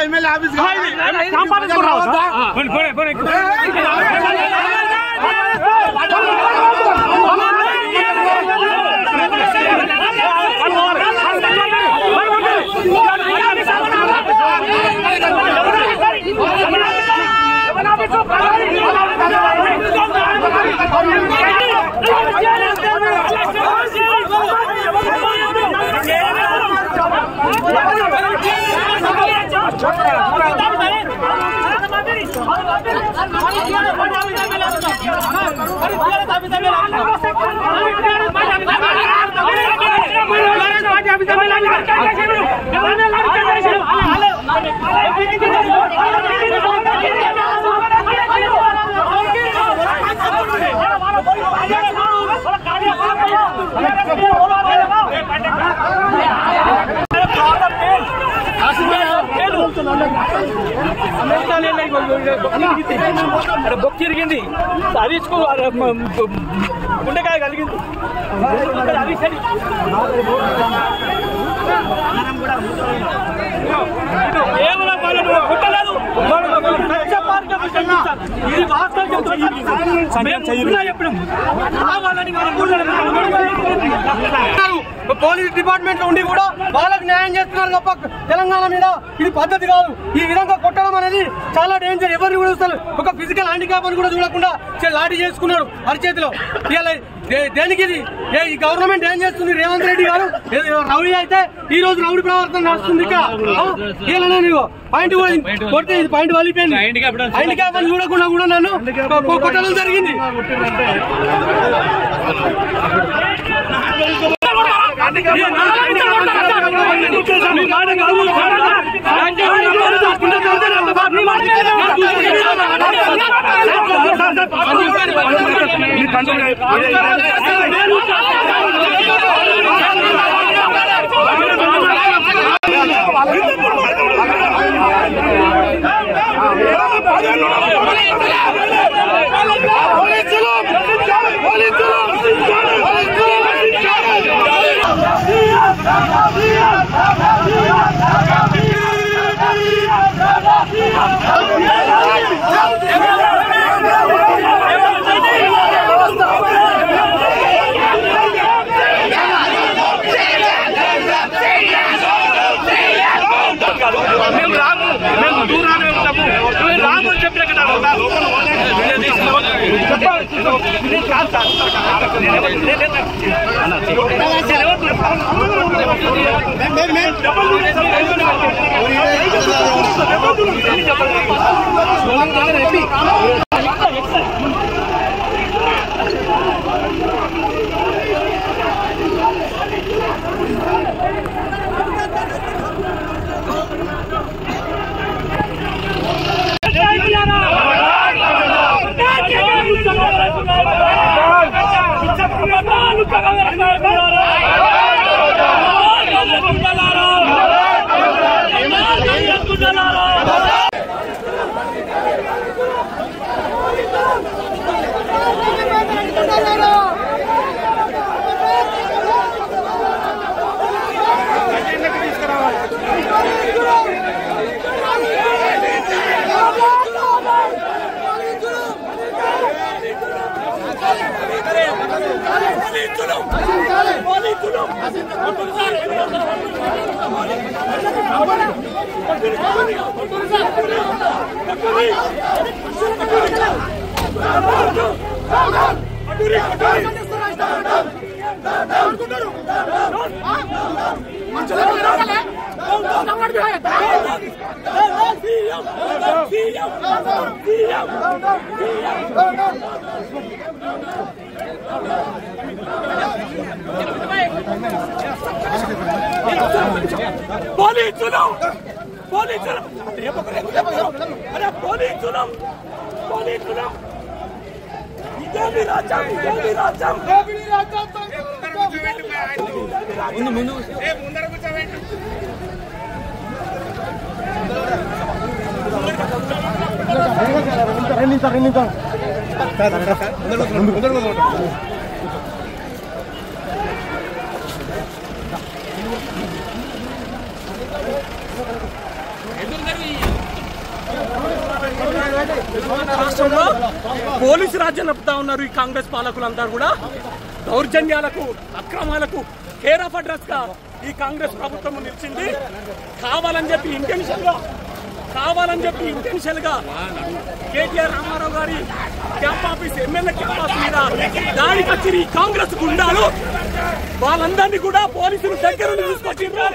MLA office బొక్కి తిరిగింది హరీష్కు గుండెకాయ కలిగింది కుట్టలేదు ఇది పోలీస్ డిపార్ట్మెంట్ లో ఉండి కూడా వాళ్ళకి న్యాయం చేస్తున్నారు తప్ప తెలంగాణ మీద ఇది పద్ధతి కాదు. ఈ విధంగా కొట్టడం అనేది చాలా డేంజర్. ఎవరిని కూడా చూస్తారు ఒక ఫిజికల్ హ్యాండిక్యాప్ అని కూడా చూడకుండా లాఠీ చేసుకున్నాడు అరిచేతిలో. దేనికి ఇది ఈ గవర్నమెంట్ ఏం చేస్తుంది? రేవంత్ రెడ్డి గారు రౌడీ అయితే ఈ రోజు రౌడీ ప్రవర్తన నడుస్తుంది. నీకు పాయింట్ కొడితే ఇది పాయింట్ వలిపోయింది. హ్యాండిక్యాప్ అని చూడకుండా కూడా నన్ను కొట్టడం జరిగింది. రాష్ట్రంలో పోలీసు రాజ్యం నడుపుతా ఉన్నారు ఈ కాంగ్రెస్ పాలకులంతా కూడా. దౌర్జన్యాలకు, అక్రమాలకు కేర్ ఆఫ్ అడ్రస్ గా ఈ కాంగ్రెస్ ప్రభుత్వం నిలిచింది. కావాలని చెప్పి ఇంటెన్షియల్ గా కేటీఆర్ రామారావు గారి camp office, MLA camp office మీద దాడికి వచ్చిన ఈ కాంగ్రెస్ గుండాలు వాళ్ళందరినీ కూడా పోలీసులు దగ్గర తీసుకొచ్చిండ్రు.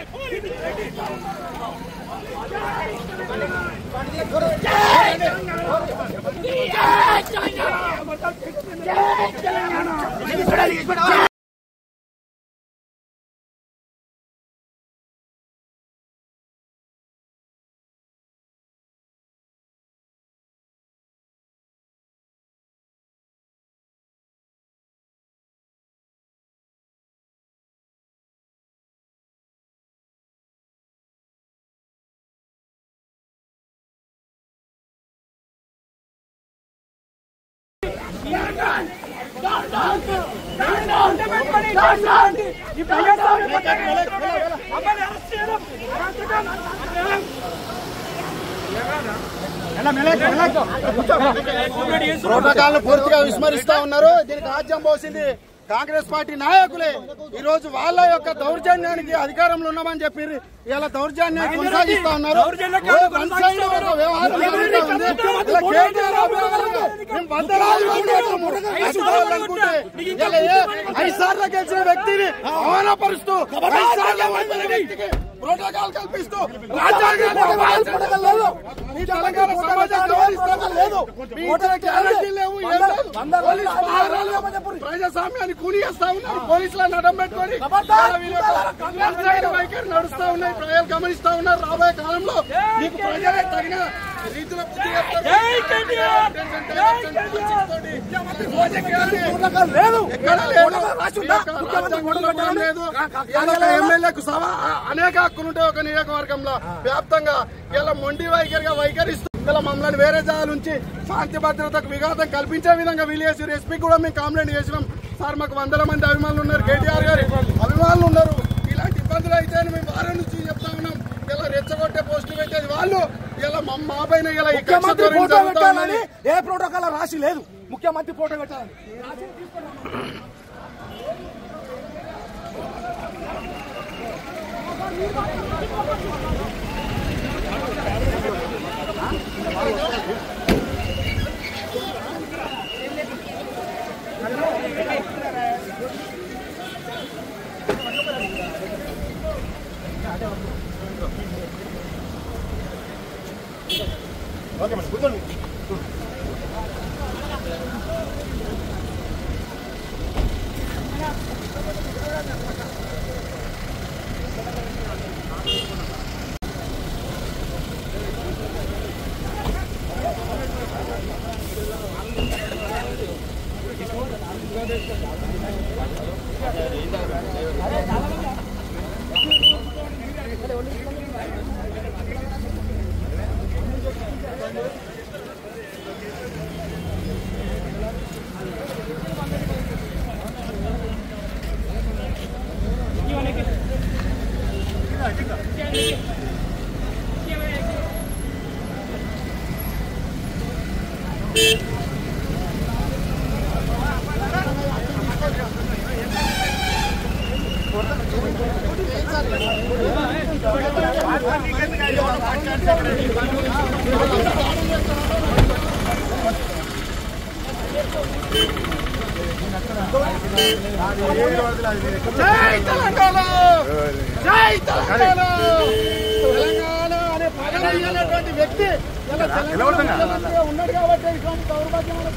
ప్రోటోకాల్ పూర్తిగా విస్మరిస్తా ఉన్నారు. దీనికి రాజ్యం పోసింది కాంగ్రెస్ పార్టీ నాయకులే. ఈ రోజు వాళ్ళ యొక్క దౌర్జన్యానికి అధికారంలో ఉన్నామని చెప్పి ఇలా దౌర్జన్యాన్ని కొనసాగిస్తా ఉన్నారు. ఐదుసార్లు గెలిచిన వ్యక్తిని అవమానపరుస్తూ ప్రోటోకాల్ కల్పిస్తూ తెలంగాణ ప్రజాస్వామ్యాన్ని కూనియేస్తా ఉన్నారు. పోలీసులను అడ్డం పెట్టుకొని వైఖరి నడుస్తా ఉన్నాయి. ప్రజలు గమనిస్తా ఉన్నారు. రాబోయే కాలంలో మీకు ప్రజలే తగిన రీతిలో ఎమ్మెల్యేకు అనేక హక్కులు ఉంటాయి ఒక నియోజకవర్గంలో వ్యాప్తంగా. ఇలా మొండి వైఖరిస్తూ ఇలా మమ్మల్ని వేరే జాగాల నుంచి శాంతి భద్రతకు విఘాతం కల్పించే విధంగా వీలేసి ఎస్పీ కూడా మేము కంప్లైంట్ చేసినాం. సార్ మాకు 100 మంది అభిమానులు ఉన్నారు, కేటీఆర్ గారి అభిమానులు ఉన్నారు. ఇలాంటి ఇబ్బందులు అయితే మేము వారం నుంచి చెప్తా ఉన్నాం. ఇలా రెచ్చగొట్టే పోస్టులు పెట్టేది వాళ్ళు. ఇలా మా పైన ఇలా ఏ ప్రోటోకాల్ రాసి లేదు. ముఖ్యమంత్రి ఫోటో పెట్టాలని ఓకే మేడం కూర్చోండి. జై తెలంగాణ, జై తెలంగాణ. తెలంగాణ అనే పదవి వ్యక్తి ఉన్నాడు కాబట్టి దౌర్భాగ్యమైన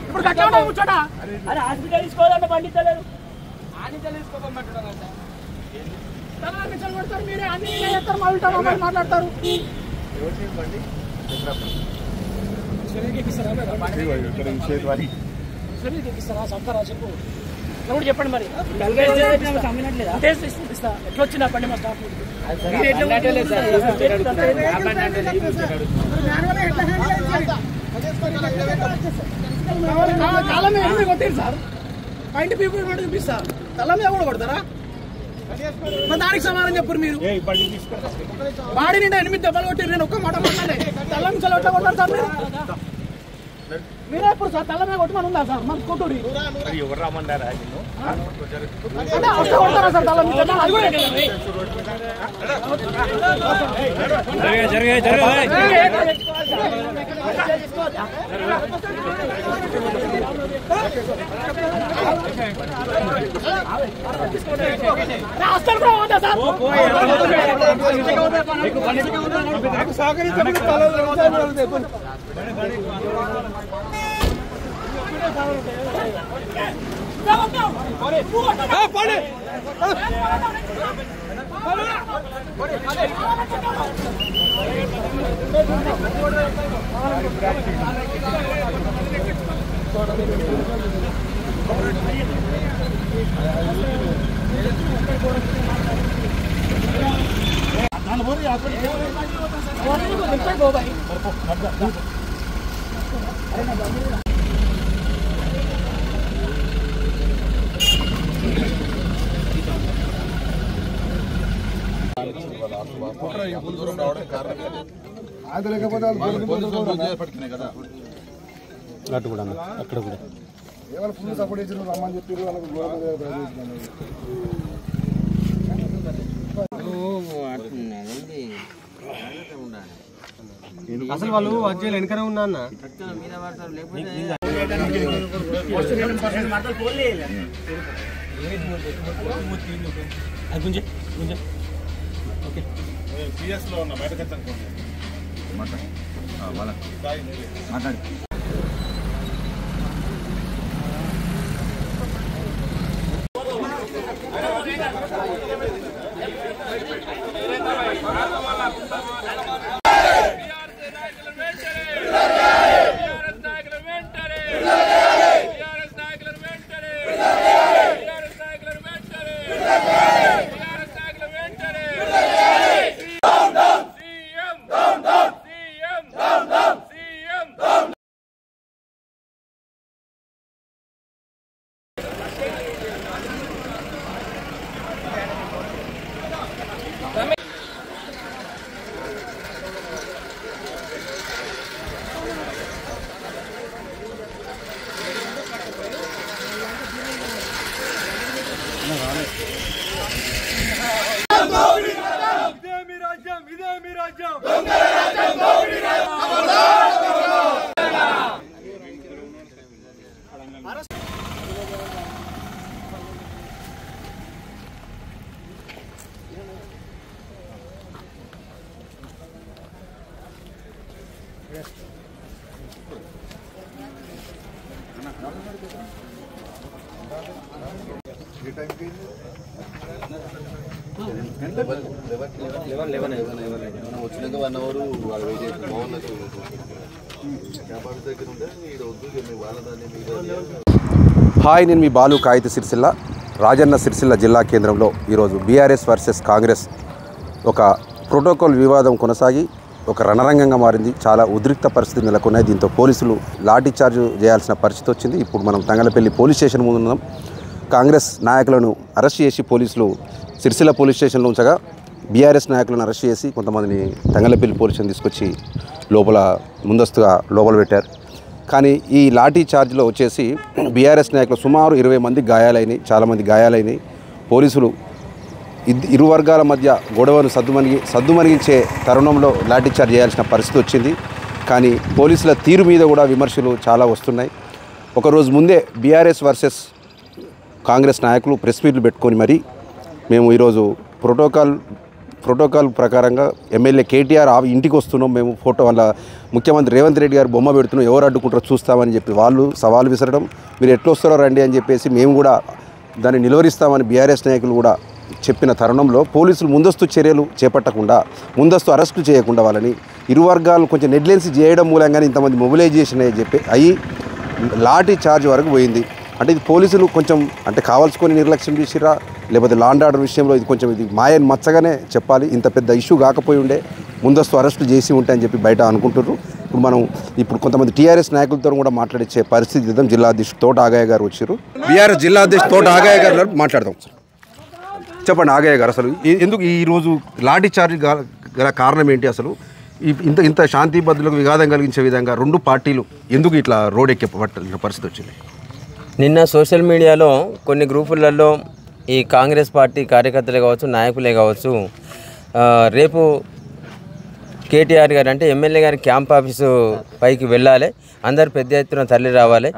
ఇప్పుడు కట్టా కూర్చోట అరే హాస్పిటల్ తీసుకోవాలంటే పండించలేరు మీరే అన్ని చేస్తారు మాట్లాడతారు చెప్పు ఎవరు చెప్పండి మరి ఎట్లా వచ్చింది బండి మా స్టాఫ్ కొట్టారు సార్ పాయింట్ పీపుల్ చూపిస్తా తల మీద కూడా కొడతారా దానికి సమాధానం చెప్పారు మీరు బాడీ నిండా 8 దెబ్బలు కొట్టారు నేను ఒక్క మాట మాట్లాడే తల మీద ఎట్లా కొట్టారు సార్ మీరే ఎప్పుడు సార్ తల మీద కొట్టమని ఉందా సార్ మన కొట్టుడి ఎవరు రామన్నారా కొడతారా సార్ తల మీద అక్కడ కూడా ఏమైనా ఫుల్ సపోర్ట్ చేసి రమ్మని చెప్పారు అసలు వాళ్ళు వచ్చేది వెనకనే ఉన్నా అన్న మాట్లాడి వచ్చినాక 1 అవర్ వెయిట్ చేసి బాగున్నట్టు దగ్గర ఉంటే హాయ్, నేను మీ బాలు కాగిత సిరిసిల్ల రాజన్న సిరిసిల్ల జిల్లా కేంద్రంలో ఈరోజు బీఆర్ఎస్ వర్సెస్ కాంగ్రెస్ ఒక ప్రోటోకాల్ వివాదం కొనసాగి ఒక రణరంగంగా మారింది. చాలా ఉద్రిక్త పరిస్థితి నెలకొన్నాయి. దీంతో పోలీసులు లాఠీ చార్జ్ చేయాల్సిన పరిస్థితి వచ్చింది. ఇప్పుడు మనం తంగలపల్లి పోలీస్ స్టేషన్ ముందు ఉన్నాం. కాంగ్రెస్ నాయకులను అరెస్ట్ చేసి పోలీసులు సిరిసిల్ల పోలీస్ స్టేషన్లో ఉంచగా బీఆర్ఎస్ నాయకులను అరెస్ట్ చేసి కొంతమందిని తంగలపల్లి పోలీస్ స్టేషన్ తీసుకొచ్చి ముందస్తుగా లోపల పెట్టారు. కానీ ఈ లాఠీ చార్జ్లో వచ్చేసి బీఆర్ఎస్ నాయకులు సుమారు 20 మంది గాయాలైనవి, చాలామంది గాయాలైనవి. పోలీసులు ఇరు వర్గాల మధ్య గొడవను సద్దుమణిగించే తరుణంలో లాఠీ చార్జ్ చేయాల్సిన పరిస్థితి వచ్చింది. కానీ పోలీసుల తీరు మీద కూడా విమర్శలు చాలా వస్తున్నాయి. ఒకరోజు ముందే బీఆర్ఎస్ వర్సెస్ కాంగ్రెస్ నాయకులు ప్రెస్ మీట్లు పెట్టుకొని మరి మేము ఈరోజు ప్రోటోకాల్ ప్రకారంగా ఎమ్మెల్యే కేటీఆర్ ఇంటికి వస్తున్నాం, మేము ఫోటో వాళ్ళ ముఖ్యమంత్రి రేవంత్ రెడ్డి గారు బొమ్మ పెడుతున్నాం, ఎవరు అడ్డుకుంటారో చూస్తామని చెప్పి వాళ్ళు సవాల్ విసరడం, మీరు ఎట్లా వస్తారో రండి అని చెప్పేసి మేము కూడా దాన్ని నిలువరిస్తామని బీఆర్ఎస్ నాయకులు కూడా చెప్పిన తరుణంలో పోలీసులు ముందస్తు చర్యలు చేపట్టకుండా, ముందస్తు అరెస్టు చేయకుండా వాళ్ళని ఇరు వర్గాలు కొంచెం నెగ్లెన్సీ చేయడం మూలంగానే ఇంతమంది మొబిలైజేషన్ అయ్యి లాఠీ చార్జ్ వరకు పోయింది. అంటే ఇది పోలీసులు కొంచెం అంటే కావాల్సుకొని నిర్లక్ష్యం చేసిరా, లేకపోతే లా అండ్ ఆర్డర్ విషయంలో ఇది మాయని మచ్చగానే చెప్పాలి. ఇంత పెద్ద ఇష్యూ కాకపోయి ఉండే ముందస్తు అరెస్టు చేసి ఉంటే అని చెప్పి బయట అనుకుంటున్నారు. ఇప్పుడు కొంతమంది టీఆర్ఎస్ నాయకులతో కూడా మాట్లాడించే పరిస్థితి ఇద్దాం. జిల్లా అధ్యక్షుడు తోట ఆగయ్య గారు వచ్చారు. బీఆర్ఎస్ జిల్లా అధ్యక్షుడు తోట ఆగయ్య గారు మాట్లాడదాం. చెప్పండి ఆగయ్య గారు, అసలు ఎందుకు ఈరోజు లాఠీ చార్జ్ గల కారణం ఏంటి? అసలు ఇంత శాంతి భద్రతలకు విఘాతం కలిగించే విధంగా రెండు పార్టీలు ఎందుకు ఇట్లా రోడ్ ఎక్కే పరిస్థితి వచ్చింది? నిన్న సోషల్ మీడియాలో కొన్ని గ్రూపులలో ఈ కాంగ్రెస్ పార్టీ కార్యకర్తలే కావచ్చు, నాయకులే కావచ్చు, రేపు కేటీఆర్ గారు అంటే ఎమ్మెల్యే గారి క్యాంప్ ఆఫీసు పైకి వెళ్ళాలి, అందరు పెద్ద ఎత్తున తరలి రావాలి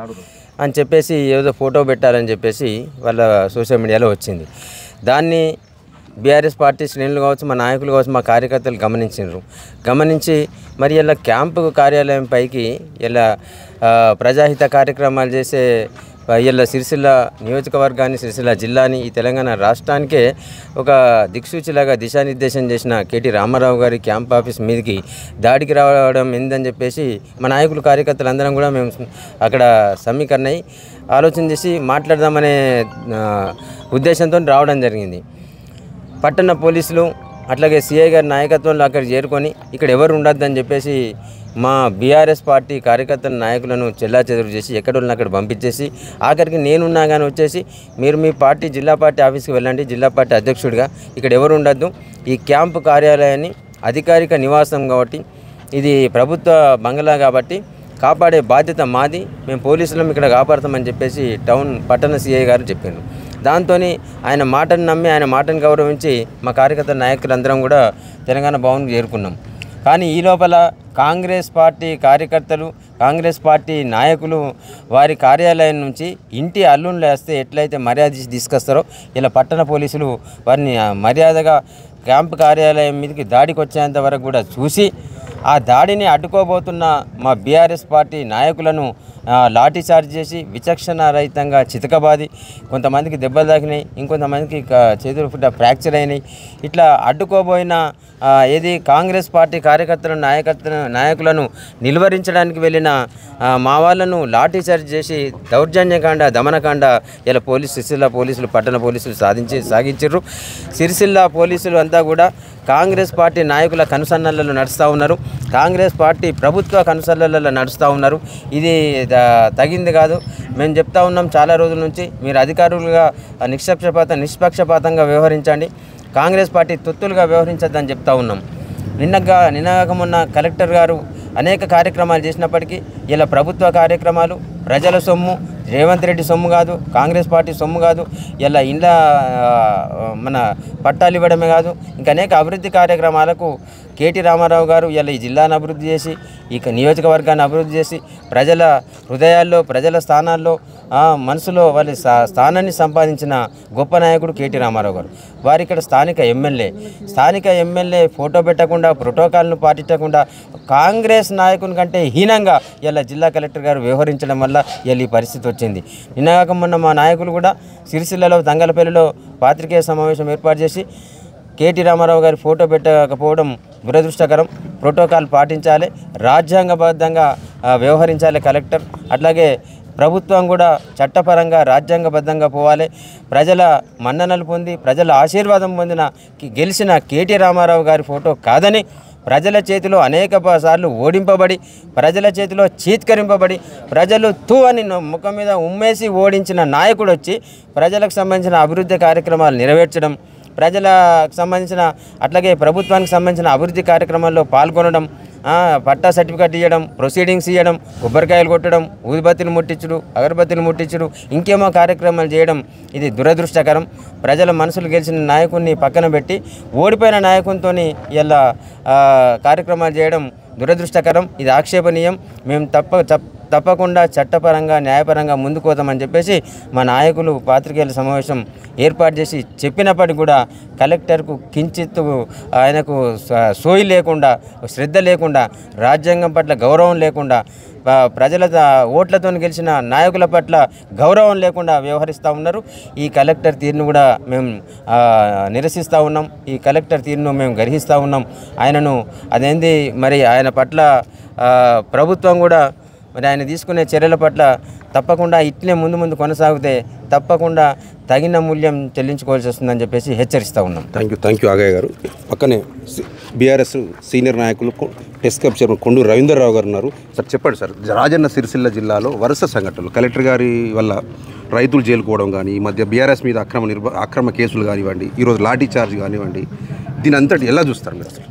అని చెప్పేసి ఏదో ఫోటో పెట్టాలని చెప్పేసి వాళ్ళ సోషల్ మీడియాలో వచ్చింది. దాన్ని బీఆర్ఎస్ పార్టీ శ్రేణులు కావచ్చు, మా నాయకులు కావచ్చు, మా కార్యకర్తలు గమనించి మరి ఇలా క్యాంపు కార్యాలయం పైకి ఇలా ప్రజాహిత కార్యక్రమాలు చేసే ఇలా సిరిసిల్ల నియోజకవర్గాన్ని, సిరిసిల్ల జిల్లాని, ఈ తెలంగాణ రాష్ట్రానికే ఒక దిక్సూచిలాగా దిశానిర్దేశం చేసిన కేటీ రామారావు గారి క్యాంప్ ఆఫీస్ మీదకి దాడికి రావడం ఏందని చెప్పేసి మా నాయకులు కార్యకర్తలు అందరం కూడా మేము అక్కడ సమీకరణ అయ్యి ఆలోచన చేసి మాట్లాడదామనే ఉద్దేశంతో రావడం జరిగింది. పట్టణ పోలీసులు అట్లాగే సిఐ గారి నాయకత్వంలో అక్కడ చేరుకొని ఇక్కడ ఎవరు ఉండొద్దని చెప్పేసి మా బీఆర్ఎస్ పార్టీ కార్యకర్తల నాయకులను చెల్లాచెదురు చేసి ఎక్కడున్నా అక్కడ పంపించేసి ఆఖరికి నేనున్నా కానీ వచ్చేసి మీరు మీ పార్టీ జిల్లా పార్టీ ఆఫీస్కి వెళ్ళండి, జిల్లా పార్టీ అధ్యక్షుడిగా ఇక్కడ ఎవరు ఉండొద్దు, ఈ క్యాంపు కార్యాలయాన్ని అధికారిక నివాసం కాబట్టి ఇది ప్రభుత్వ బంగ్లా కాబట్టి కాపాడే బాధ్యత మాది, మేము పోలీసులం ఇక్కడ కాపాడతామని చెప్పేసి పట్టణ సిఐ గారు చెప్పారు. దాంతో ఆయన మాటను నమ్మి, ఆయన మాటను గౌరవించి మా కార్యకర్త నాయకులందరం కూడా తెలంగాణ భవన్కి చేరుకున్నాం. కానీ ఈ లోపల కాంగ్రెస్ పార్టీ కార్యకర్తలు, కాంగ్రెస్ పార్టీ నాయకులు వారి కార్యాలయం నుంచి ఇంటి అల్లుళ్ళు వేస్తే ఎట్లయితే మర్యాద తీసుకొస్తారో ఇలా పట్టణ పోలీసులు వారిని మర్యాదగా క్యాంపు కార్యాలయం మీదకి దాడికి వచ్చేంత వరకు కూడా చూసి ఆ దాడిని అడ్డుకోబోతున్న మా బీఆర్ఎస్ పార్టీ నాయకులను లాఠీ చార్జ్ చేసి విచక్షణ రహితంగా చితకబాది కొంతమందికి దెబ్బలు తాకినాయి, ఇంకొంతమందికి చేతులు ఫ్రాక్చర్ అయినాయి. ఇట్లా అడ్డుకోబోయిన ఏది కాంగ్రెస్ పార్టీ నాయకులను నిలువరించడానికి వెళ్ళిన మా వాళ్ళను లాఠీ చార్జ్ చేసి దౌర్జన్యకాండ, దమనకాండ ఇలా సిరిసిల్ల పోలీసులు, పట్టణ పోలీసులు సాగించారు. సిరిసిల్ల పోలీసులు అంతా కూడా కాంగ్రెస్ పార్టీ నాయకుల కనుసన్నలలో నడుస్తూ ఉన్నారు, కాంగ్రెస్ పార్టీ ప్రభుత్వ కనుసన్నలలో నడుస్తూ ఉన్నారు. ఇది తగింది కాదు. మేము చెప్తా ఉన్నాం చాలా రోజుల నుంచి, మీరు అధికారులుగా నిష్పక్షపాతంగా వ్యవహరించండి, కాంగ్రెస్ పార్టీ తొత్తులుగా వ్యవహరించద్దని చెప్తా ఉన్నాం. నిన్నగాక మొన్న కలెక్టర్ గారు అనేక కార్యక్రమాలు చేసినప్పటికీ ఇలా ప్రభుత్వ కార్యక్రమాలు ప్రజల సొమ్ము, రేవంత్ రెడ్డి సొమ్ము కాదు, కాంగ్రెస్ పార్టీ సొమ్ము కాదు, ఇలా ఇండ్ల మన పట్టాలు ఇవ్వడమే కాదు, ఇంకా అనేక అభివృద్ధి కార్యక్రమాలకు కేటీ రామారావు గారు ఇలా ఈ జిల్లాను అభివృద్ధి చేసి, ఈ నియోజకవర్గాన్ని అభివృద్ధి చేసి ప్రజల హృదయాల్లో, ప్రజల స్థానాల్లో, మనసులో వాళ్ళ స్థానాన్ని సంపాదించిన గొప్ప నాయకుడు కేటీ రామారావు గారు. వారి ఇక్కడ స్థానిక ఎమ్మెల్యే ఫోటో పెట్టకుండా, ప్రోటోకాల్ను పాటించకుండా కాంగ్రెస్ నాయకుని కంటే హీనంగా ఇలా జిల్లా కలెక్టర్ గారు వ్యవహరించడం వల్ల ఇలా ఈ పరిస్థితి వచ్చింది. నిన్నగాక మొన్న మా నాయకులు కూడా సిరిసిల్లలో తంగలపల్లిలో పాత్రికేయ సమావేశం ఏర్పాటు చేసి కేటీ రామారావు గారి ఫోటో పెట్టకపోవడం దురదృష్టకరం, ప్రోటోకాల్ పాటించాలి, రాజ్యాంగబద్ధంగా వ్యవహరించాలి కలెక్టర్. అట్లాగే ప్రభుత్వం కూడా చట్టపరంగా రాజ్యాంగబద్ధంగా పోవాలి. ప్రజల మన్ననలు పొంది, ప్రజల ఆశీర్వాదం గెలిచిన కేటీ రామారావు గారి ఫోటో కాదని ప్రజల చేతిలో అనేక సార్లు ఓడింపబడి, ప్రజల చేతిలో చీత్కరింపబడి, ప్రజలు తూ అని ముఖం మీద ఉమ్మేసి ఓడించిన నాయకుడు వచ్చి ప్రజలకు సంబంధించిన అభివృద్ధి కార్యక్రమాలు నెరవేర్చడం, ప్రజలకు సంబంధించిన అట్లాగే ప్రభుత్వానికి సంబంధించిన అభివృద్ధి కార్యక్రమాల్లో పాల్గొనడం, పట్టా సర్టిఫికేట్ ఇవ్వడం, ప్రొసీడింగ్స్ ఇవ్వడం, కొబ్బరికాయలు కొట్టడం, ఊదిబత్తిని ముట్టించుడు, అగరబత్తిని ముట్టించుడు, ఇంకేమో కార్యక్రమాలు చేయడం ఇది దురదృష్టకరం. ప్రజల మనసులు గెలిచిన నాయకుడిని పక్కన పెట్టి ఓడిపోయిన నాయకునితో ఇలా కార్యక్రమాలు చేయడం దురదృష్టకరం. ఇది ఆక్షేపణీయం. మేము తప్పకుండా చట్టపరంగా న్యాయపరంగా ముందుకు పోతామని చెప్పేసి మా నాయకులు పాత్రికేయుల సమావేశం ఏర్పాటు చేసి చెప్పినప్పటికీ కూడా కలెక్టర్కు కించిత్తు ఆయనకు సోయి లేకుండా, శ్రద్ధ లేకుండా, రాజ్యాంగం పట్ల గౌరవం లేకుండా, ప్రజల ఓట్లతో గెలిచిన నాయకుల పట్ల గౌరవం లేకుండా వ్యవహరిస్తూ ఉన్నారు. ఈ కలెక్టర్ తీరును కూడా మేము నిరసిస్తూ ఉన్నాం. ఈ కలెక్టర్ తీరును మేము గ్రహిస్తూ ఉన్నాం. ఆయనను అదేంది మరి ఆయన పట్ల ప్రభుత్వం కూడా మరి ఆయన తీసుకునే చర్యల పట్ల తప్పకుండా ఇట్లే ముందు కొనసాగితే తప్పకుండా తగిన మూల్యం చెల్లించుకోవాల్సి వస్తుందని చెప్పేసి హెచ్చరిస్తూ ఉన్నాం. థ్యాంక్ యూ ఆగయ్య గారు. పక్కనే బీఆర్ఎస్ సీనియర్ నాయకులు test club chairman Konduru Ravindra Rao గారు ఉన్నారు. సార్ చెప్పండి సార్, రాజన్న సిరిసిల్ల జిల్లాలో వరుస సంఘటనలు కలెక్టర్ గారి వల్ల రైతులు జైలుకోవడం కానీ, ఈ మధ్య బీఆర్ఎస్ మీద అక్రమ కేసులు కానివ్వండి, ఈరోజు లాఠీ చార్జ్ కానివ్వండి, దీని అంతటి ఎలా చూస్తారు మీరు అసలు?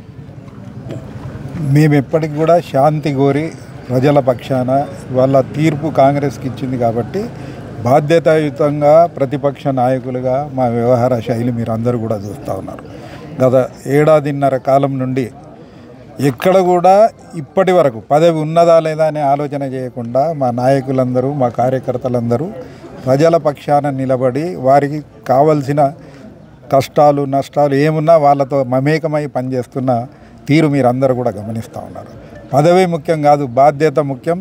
మేము ఎప్పటికి కూడా శాంతి కోరి ప్రజల పక్షాన వాళ్ళ తీర్పు కాంగ్రెస్కి ఇచ్చింది కాబట్టి బాధ్యతాయుతంగా ప్రతిపక్ష నాయకులుగా మా వ్యవహార శైలి మీరు అందరూ కూడా చూస్తూ ఉన్నారు. గత ఏడాదిన్నర కాలం నుండి ఎక్కడ కూడా ఇప్పటి వరకు పదవి ఉన్నదా లేదా అనే ఆలోచన చేయకుండా మా నాయకులందరూ, మా కార్యకర్తలందరూ ప్రజల పక్షాన నిలబడి వారికి కావలసిన కష్టాలు నష్టాలు ఏమున్నా వాళ్ళతో మమేకమై పనిచేస్తున్న తీరు మీరు అందరూ కూడా గమనిస్తూ ఉన్నారు. పదవి ముఖ్యం కాదు, బాధ్యత ముఖ్యం.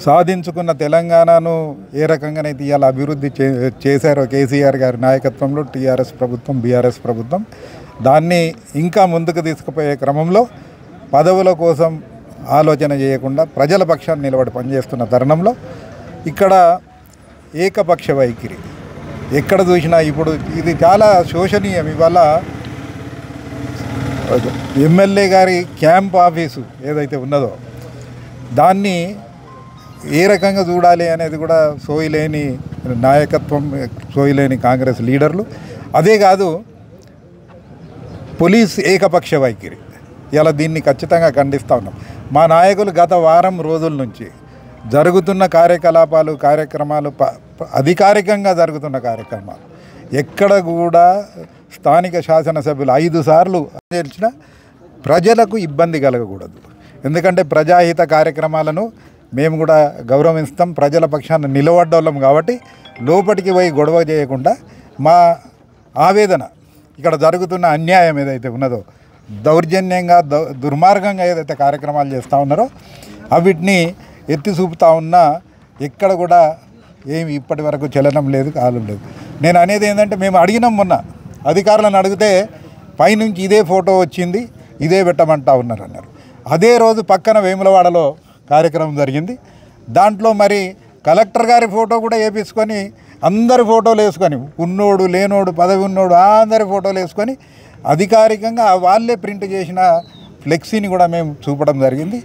సాధించుకున్న తెలంగాణను ఏ రకంగానైతే ఇవాళ అభివృద్ధి చేశారో కేసీఆర్ గారి నాయకత్వంలో టీఆర్ఎస్ ప్రభుత్వం, బీఆర్ఎస్ ప్రభుత్వం, దాన్ని ఇంకా ముందుకు తీసుకుపోయే క్రమంలో పదవుల కోసం ఆలోచన చేయకుండా ప్రజల పక్షాన్ని నిలబడి పనిచేస్తున్న తరుణంలో ఇక్కడ ఏకపక్ష వైఖరి ఎక్కడ చూసినా ఇప్పుడు ఇది చాలా శోచనీయం. ఇవాళ ఎమ్మెల్యే గారి క్యాంప్ ఆఫీసు ఏదైతే ఉన్నదో దాన్ని ఏ రకంగా చూడాలి అనేది కూడా సోయిలేని నాయకత్వం, సోయిలేని కాంగ్రెస్ లీడర్లు. అదే కాదు, పోలీస్ ఏకపక్ష వైఖరి ఇలా దీన్ని ఖచ్చితంగా ఖండిస్తూ ఉన్నాం. మా నాయకులు గత వారం రోజుల నుంచి జరుగుతున్న కార్యక్రమాలు అధికారికంగా జరుగుతున్న కార్యక్రమాలు ఎక్కడ కూడా స్థానిక శాసనసభ్యులు 5 సార్లు చేర్చిన ప్రజలకు ఇబ్బంది కలగకూడదు. ఎందుకంటే ప్రజాహిత కార్యక్రమాలను మేము కూడా గౌరవిస్తాం, ప్రజల పక్షాన నిలబడ్డోళ్ళం కాబట్టి లోపలికి పోయి గొడవ చేయకుండా మా ఆవేదన ఇక్కడ జరుగుతున్న అన్యాయం ఏదైతే ఉన్నదో, దౌర్జన్యంగా దుర్మార్గంగా ఏదైతే కార్యక్రమాలు చేస్తూ ఉన్నారో అవిటిని ఎత్తి చూపుతా ఉన్నా ఎక్కడ కూడా ఏమి ఇప్పటి వరకు చలనం లేదు, కాలం లేదు. నేను అనేది ఏంటంటే మేము అడిగినాం, మొన్న అధికారులను అడిగితే పైనుంచి ఇదే ఫోటో వచ్చింది, ఇదే పెట్టమంటా ఉన్నారు అన్నారు. అదే రోజు పక్కన వేములవాడలో కార్యక్రమం జరిగింది. దాంట్లో మరి కలెక్టర్ గారి ఫోటో కూడా వేపించుకొని అందరి ఫోటోలు వేసుకొని, ఉన్నోడు లేనోడు పదవి ఉన్నోడు అందరి ఫోటోలు వేసుకొని అధికారికంగా వాళ్ళే ప్రింట్ చేసిన ఫ్లెక్సీని కూడా మేము చూపడం జరిగింది.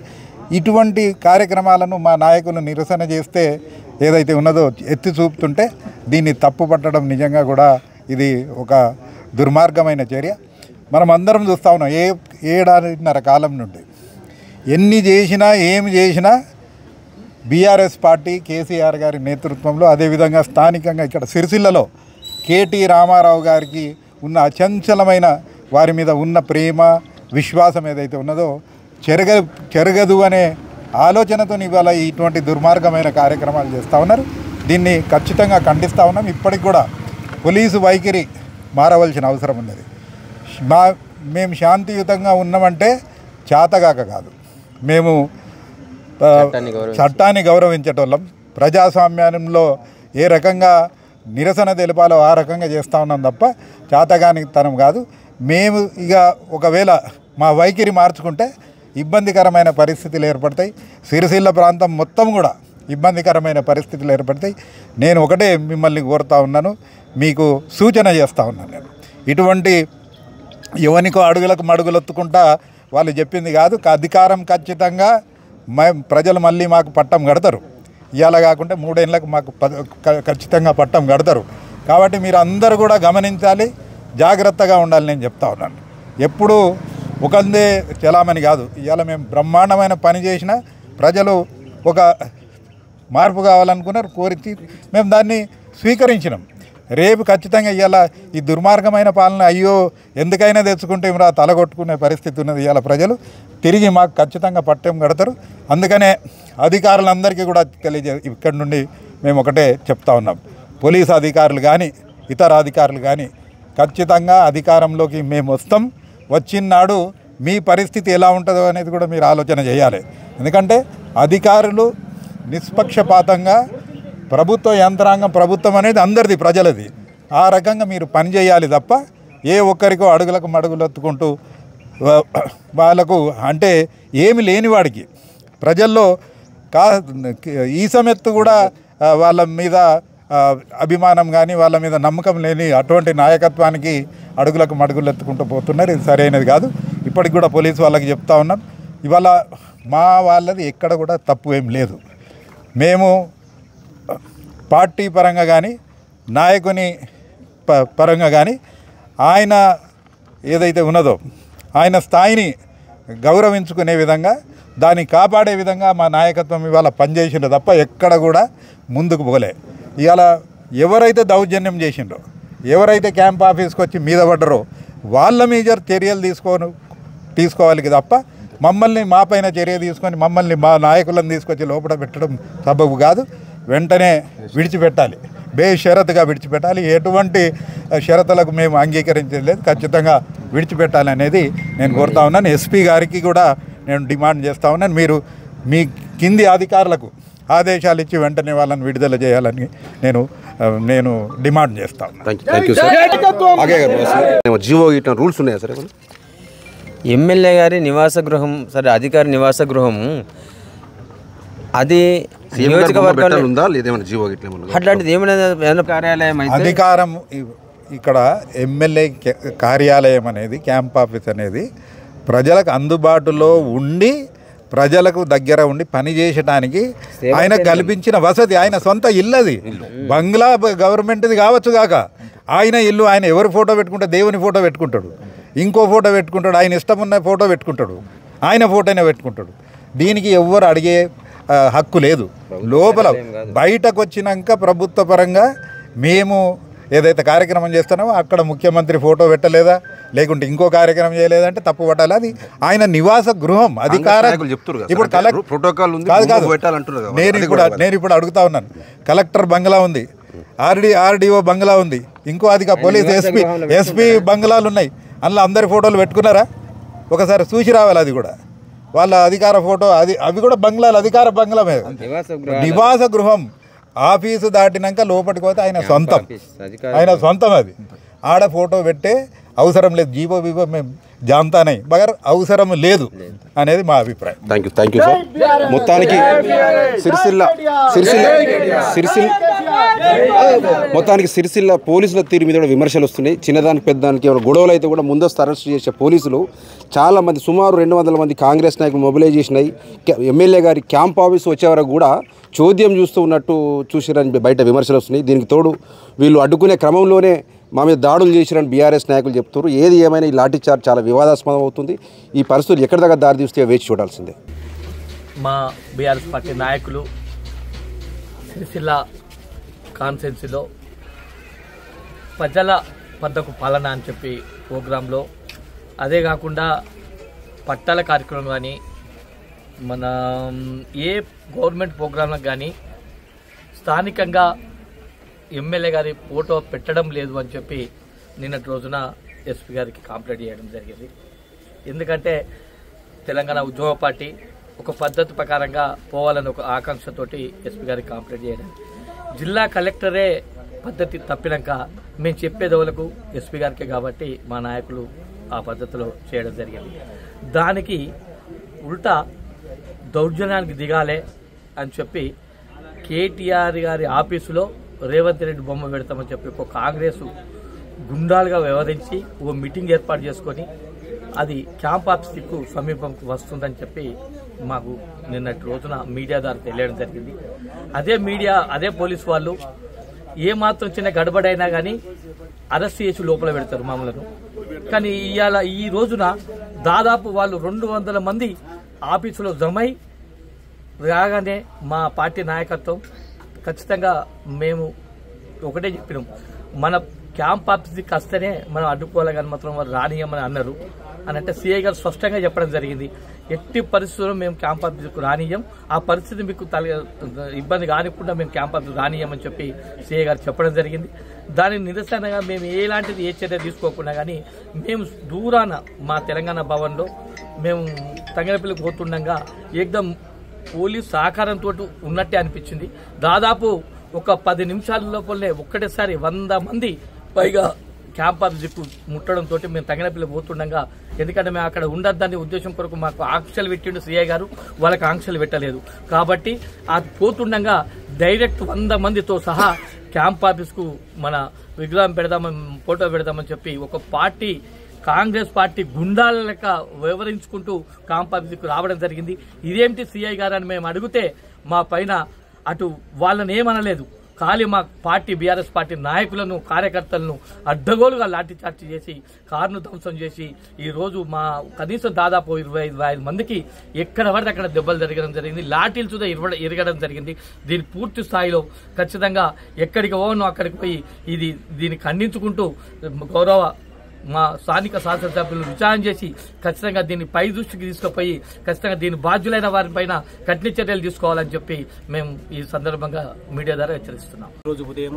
ఇటువంటి కార్యక్రమాలను మా నాయకులు నిరసన చేస్తే ఏదైతే ఉన్నదో ఎత్తి చూపుతుంటే దీన్ని తప్పు పట్టడం నిజంగా కూడా ఇది ఒక దుర్మార్గమైన చర్య. మనం అందరం చూస్తూ ఉన్నాం, ఏడాదిన్నర కాలం నుండి ఎన్ని చేసినా ఏమి చేసినా బీఆర్ఎస్ పార్టీ కేసీఆర్ గారి నేతృత్వంలో, అదేవిధంగా స్థానికంగా ఇక్కడ సిరిసిల్లలో కేటీ రామారావు గారికి ఉన్న అచంచలమైన వారి మీద ఉన్న ప్రేమ విశ్వాసం ఏదైతే ఉన్నదో చెరగదు అనే ఆలోచనతో ఇవాళ ఇటువంటి దుర్మార్గమైన కార్యక్రమాలు చేస్తూ ఉన్నారు. దీన్ని ఖచ్చితంగా ఖండిస్తూ ఉన్నాం. ఇప్పటికి కూడా పోలీసు వైఖరి మారవలసిన అవసరం ఉన్నది. మేము శాంతియుతంగా ఉన్నామంటే చేతగాక కాదు, మేము చట్టాన్ని గౌరవించేటోళ్ళం. ప్రజాస్వామ్యంలో ఏ రకంగా నిరసన తెలిపాలో ఆ రకంగా చేస్తూ ఉన్నాం తప్ప చేతగాని తనం కాదు. మేము ఇక ఒకవేళ మా వైఖరి మార్చుకుంటే ఇబ్బందికరమైన పరిస్థితులు ఏర్పడతాయి. సిరిసిల్ల ప్రాంతం మొత్తం కూడా ఇబ్బందికరమైన పరిస్థితులు ఏర్పడతాయి. నేను ఒకటే మిమ్మల్ని కోరుతా ఉన్నాను, మీకు సూచన చేస్తూ ఉన్నాను. నేను ఇటువంటి ఎవనికో అడుగులకు మడుగులొత్తుకుంటా వాళ్ళు చెప్పింది కాదు. అధికారం ఖచ్చితంగా ప్రజలు మళ్ళీ మాకు పట్టం కడతారు. ఇవాళ కాకుంటే 3 ఏళ్ళకు మాకు ఖచ్చితంగా పట్టం కడతారు. కాబట్టి మీరు అందరూ కూడా గమనించాలి, జాగ్రత్తగా ఉండాలి. నేను చెప్తా ఉన్నాను, ఎప్పుడు ఒకందే చలామణి కాదు. ఇవాళ మేము బ్రహ్మాండమైన పని చేసిన ప్రజలు ఒక మార్పు కావాలనుకున్నారు, కోరిచి మేము దాన్ని స్వీకరించినాం. రేపు ఖచ్చితంగా ఇవాళ ఈ దుర్మార్గమైన పాలన అయ్యో ఎందుకైనా తెచ్చుకుంటే రా తలగొట్టుకునే పరిస్థితి ఉన్నది. ఇవాళ ప్రజలు తిరిగి మాకు ఖచ్చితంగా పట్టం కడతారు. అందుకనే అధికారులందరికీ కూడా ఇక్కడి నుండి మేము ఒకటే చెప్తా ఉన్నాం, పోలీసు అధికారులు కానీ ఇతర అధికారులు కానీ ఖచ్చితంగా అధికారంలోకి మేము వస్తాం. వచ్చినాడు మీ పరిస్థితి ఎలా ఉంటుందో అనేది కూడా మీరు ఆలోచన చేయాలి. ఎందుకంటే అధికారులు నిష్పక్షపాతంగా ప్రభుత్వ యంత్రాంగం, ప్రభుత్వం అనేది అందరిది, ప్రజలది. ఆ రకంగా మీరు పని చేయాలి తప్ప ఏ ఒక్కరికో అడుగులకు మడుగులెత్తుకుంటూ వాళ్ళకు అంటే ఏమి లేని వాడికి ప్రజల్లో ఈసమెత్తు కూడా వాళ్ళ మీద అభిమానం కానీ వాళ్ళ మీద నమ్మకం లేని అటువంటి నాయకత్వానికి అడుగులకు మడుగులెత్తుకుంటూ పోతున్నారు. ఇది సరైనది కాదు. ఇప్పటికి కూడా పోలీసు వాళ్ళకి చెప్తా ఉన్నాం, ఇవాళ మా వాళ్ళది ఎక్కడ కూడా తప్పు ఏం లేదు. మేము పార్టీ పరంగా కానీ నాయకుని పరంగా కానీ ఆయన ఏదైతే ఉన్నదో ఆయన స్థాయిని గౌరవించుకునే విధంగా దాన్ని కాపాడే విధంగా మా నాయకత్వం ఇవాళ పనిచేసిండ్రు తప్ప ఎక్కడ కూడా ముందుకు పోలే. ఇవాళ ఎవరైతే దౌర్జన్యం చేసిండ్రో, ఎవరైతే క్యాంప్ ఆఫీస్కి వచ్చి మీద పడ్డరో వాళ్ళ మీద చర్యలు తీసుకోవాలి తప్ప మమ్మల్ని మా పైన చర్య తీసుకొని మమ్మల్ని మా నాయకులను తీసుకొచ్చి లోపల పెట్టడం సబబు కాదు. వెంటనే విడిచిపెట్టాలి, బేషరతుగా విడిచిపెట్టాలి. ఎటువంటి షరతులకు మేము అంగీకరించలేదు, ఖచ్చితంగా విడిచిపెట్టాలి అనేది నేను కోరుతా ఉన్నాను. ఎస్పీ గారికి కూడా నేను డిమాండ్ చేస్తూ ఉన్నాను, మీరు మీ కింది అధికారులకు ఆదేశాలు ఇచ్చి వెంటనే వాళ్ళని విడుదల చేయాలని నేను డిమాండ్ చేస్తాను. జీవో ఇట్లా రూల్స్ ఉన్నాయా సరే? ఎమ్మెల్యే గారి నివాస గృహం, సరే అధికారి నివాస గృహం అది నియోజకవర్గంలో ఉందా లేదేమన్నా జీవో ఇట్లా అట్లాంటిది ఏమైనా కార్యాలయం అయితే అధికారం ఇక్కడ ఎమ్మెల్యే కార్యాలయం అనేది క్యాంప్ ఆఫీస్ అనేది ప్రజలకు అందుబాటులో ఉండి ప్రజలకు దగ్గర ఉండి పనిచేయడానికి ఆయన కల్పించిన వసతి. ఆయన సొంత ఇల్లు, అది బంగ్లా గవర్నమెంట్ది కావచ్చు కాక ఆయన ఇల్లు. ఆయన ఎవరి ఫోటో పెట్టుకుంటే దేవుని ఫోటో పెట్టుకుంటాడు, ఇంకో ఫోటో పెట్టుకుంటాడు, ఆయన ఇష్టం ఉన్న ఫోటో పెట్టుకుంటాడు, ఆయన ఫోటోనే పెట్టుకుంటాడు. దీనికి ఎవ్వరు అడిగే హక్కు లేదు. లోపల బయటకు వచ్చినాక ప్రభుత్వ పరంగా మేము ఏదైతే కార్యక్రమం చేస్తున్నామో అక్కడ ముఖ్యమంత్రి ఫోటో పెట్టలేదా, లేకుంటే ఇంకో కార్యక్రమం చేయలేదంటే తప్పు పట్టాలి. అది ఆయన నివాస గృహం. అధికార ఇప్పుడు ప్రోటోకాల్ నేను ఇప్పుడు అడుగుతా ఉన్నాను, కలెక్టర్ బంగ్లా ఉంది, ఆర్డీఓ బంగ్లా ఉంది, ఇంకో పోలీస్ ఎస్పీ బంగ్లాలు ఉన్నాయి. అందులో అందరి ఫోటోలు పెట్టుకున్నారా? ఒకసారి చూసి రావాలి. అది కూడా వాళ్ళ అధికార ఫోటో, అవి కూడా బంగ్లాలు, అధికార బంగ్లా మీద నివాస గృహం. ఆఫీసు దాటినాక లోపలికి పోతే ఆయన సొంతం అది. ఆడ ఫోటో పెట్టే అవసరం లేదు. జీవో వివో మేము జాంతానే బగర్ అవసరం లేదు అనేది మా అభిప్రాయం. Thank you sir. మొత్తానికి సిరిసిల్ల పోలీసుల తీరు మీద కూడా విమర్శలు వస్తున్నాయి. చిన్నదానికి పెద్దదానికి ఏమైనా గొడవలు అయితే కూడా ముందస్తు అరెస్ట్ చేసే పోలీసులు చాలామంది, సుమారు 200 మంది కాంగ్రెస్ నాయకులు మొబిలైజేషన్ అయ్యి ఎమ్మెల్యే గారి క్యాంప్ ఆఫీస్ వచ్చే వరకు కూడా చోద్యం చూస్తూ ఉన్నట్టు చూసిరని బయట విమర్శలు వస్తున్నాయి. దీనికి తోడు వీళ్ళు అడ్డుకునే క్రమంలోనే మా మీద దాడులు చేసిరని బీఆర్ఎస్ నాయకులు చెప్తున్నారు. ఏది ఏమైనా ఈ లాఠీ చార్జ్ చాలా వివాదాస్పదం అవుతుంది. ఈ పరిస్థితులు ఎక్కడి దాకా దారి తీస్తే వేచి చూడాల్సిందే. మా బీఆర్ఎస్ పార్టీ నాయకులు సిరిసిల్ల కాన్స్టిట్యున్సీలో ప్రజల వద్దకు పాలన అని చెప్పి ప్రోగ్రాంలో, అదే కాకుండా పట్టాల కార్యక్రమం కానీ మన ఏ గవర్నమెంట్ ప్రోగ్రాంలకు కానీ స్థానికంగా ఎమ్మెల్యే గారి ఫోటో పెట్టడం లేదు అని చెప్పి నిన్నటి రోజున ఎస్పీ గారికి కంప్లైంట్ చేయడం జరిగింది. ఎందుకంటే తెలంగాణ ఉద్యమ పార్టీ ఒక పద్ధతి ప్రకారంగా పోవాలని ఒక ఆకాంక్షతోటి ఎస్పీ గారికి కంప్లైంట్ చేయడం, జిల్లా కలెక్టరే పద్ధతి తప్పినాక మేము చెప్పేదోలకు ఎస్పీ గారికే కాబట్టి మా నాయకులు ఆ పద్ధతిలో చేయడం జరిగింది. దానికి ఉల్టా దౌర్జన్యానికి దిగాలే అని చెప్పి కేటీఆర్ గారి ఆఫీసులో రేవంత్ రెడ్డి బొమ్మ పెడతామని చెప్పి ఒక కాంగ్రెస్ గుండాలుగా వ్యవహరించి ఓ మీటింగ్ ఏర్పాటు చేసుకొని అది క్యాంప్ ఆఫీస్కు సమీపంకు వస్తుందని చెప్పి మాకు నిన్నటి రోజున మీడియా ద్వారా తెలియడం జరిగింది. అదే పోలీసు వాళ్ళు ఏమాత్రం చిన్న గడబడైనా కానీ అరెస్ట్ చేసి లోపల పెడతారు మమ్మల్ని. కానీ ఈ రోజున దాదాపు వాళ్ళు 200 మంది ఆఫీసులో జమై రాగానే మా పార్టీ నాయకత్వం ఖచ్చితంగా మేము ఒకటే చెప్పినాం, మన క్యాంప్ ఆఫీస్కి వస్తేనే మనం అడ్డుకోవాలి కానీ మాత్రం వారు రానియమని అన్నారు అని అంటే సిఐ గారు స్పష్టంగా చెప్పడం జరిగింది. ఎట్టి పరిస్థితుల్లో మేము క్యాంప్ ఆఫీస్కు రానియం, ఆ పరిస్థితి మీకు ఇబ్బంది కానికుండా మేము క్యాంప్ ఆఫీస్ రానియమని చెప్పి సిఐ గారు చెప్పడం జరిగింది. దాని నిరసనగా మేము ఎలాంటిది ఏ చర్య తీసుకోకుండా కానీ మేము దూరాన మా తెలంగాణ భవన్లో మేము తంగడపల్లికి పోతుండగా ఏకదం పోలీస్ సహకారంతో ఉన్నట్టే అనిపించింది. దాదాపు ఒక 10 నిమిషాల లోపలనే ఒక్కటేసారి 100 మంది పైగా క్యాంప్ ఆఫీస్కు ముట్టడంతో మేము తంగడపల్లి పోతుండగా, ఎందుకంటే మేము అక్కడ ఉండద్దని ఉద్దేశం కొరకు మాకు ఆంక్షలు పెట్టిండు సిఐ గారు, వాళ్ళకి ఆంక్షలు పెట్టలేదు కాబట్టి అది పోతుండగా డైరెక్ట్ 100 మందితో సహా క్యాంప్ ఆఫీస్కు మన విగ్రహం పెడదామని ఫోటో పెడదామని చెప్పి ఒక పార్టీ కాంగ్రెస్ పార్టీ గుండాల లెక్క వివరించుకుంటూ క్యాంప్ ఆఫీస్కు రావడం జరిగింది. ఇదేమిటి సిఐ గారు అని మేము అడిగితే మా పైన అటు వాళ్ళని ఏమనలేదు, ఖాళీ మా పార్టీ బీఆర్ఎస్ పార్టీ నాయకులను కార్యకర్తలను అడ్డగోలుగా లాఠీచార్జి చేసి కారును ధ్వంసం చేసి ఈరోజు మా కనీసం దాదాపు 25 మందికి ఎక్కడ పడితే అక్కడ దెబ్బలు జరగడం జరిగింది, లాఠీలు చూదా ఇరగడం జరిగింది. దీని పూర్తి స్థాయిలో ఖచ్చితంగా ఎక్కడికి పోవనో అక్కడికి పోయి దీన్ని ఖండించుకుంటూ గౌరవ మా స్థానిక శాసనసభ్యులు విచారణ చేసి ఖచ్చితంగా దీన్ని పై దృష్టికి తీసుకుపోయి ఖచ్చితంగా దీని బాధ్యులైన వారిపైన కఠిన చర్యలు తీసుకోవాలని చెప్పి మేము ఈ సందర్భంగా మీడియా ద్వారా హెచ్చరిస్తున్నాం. రోజు ఉదయం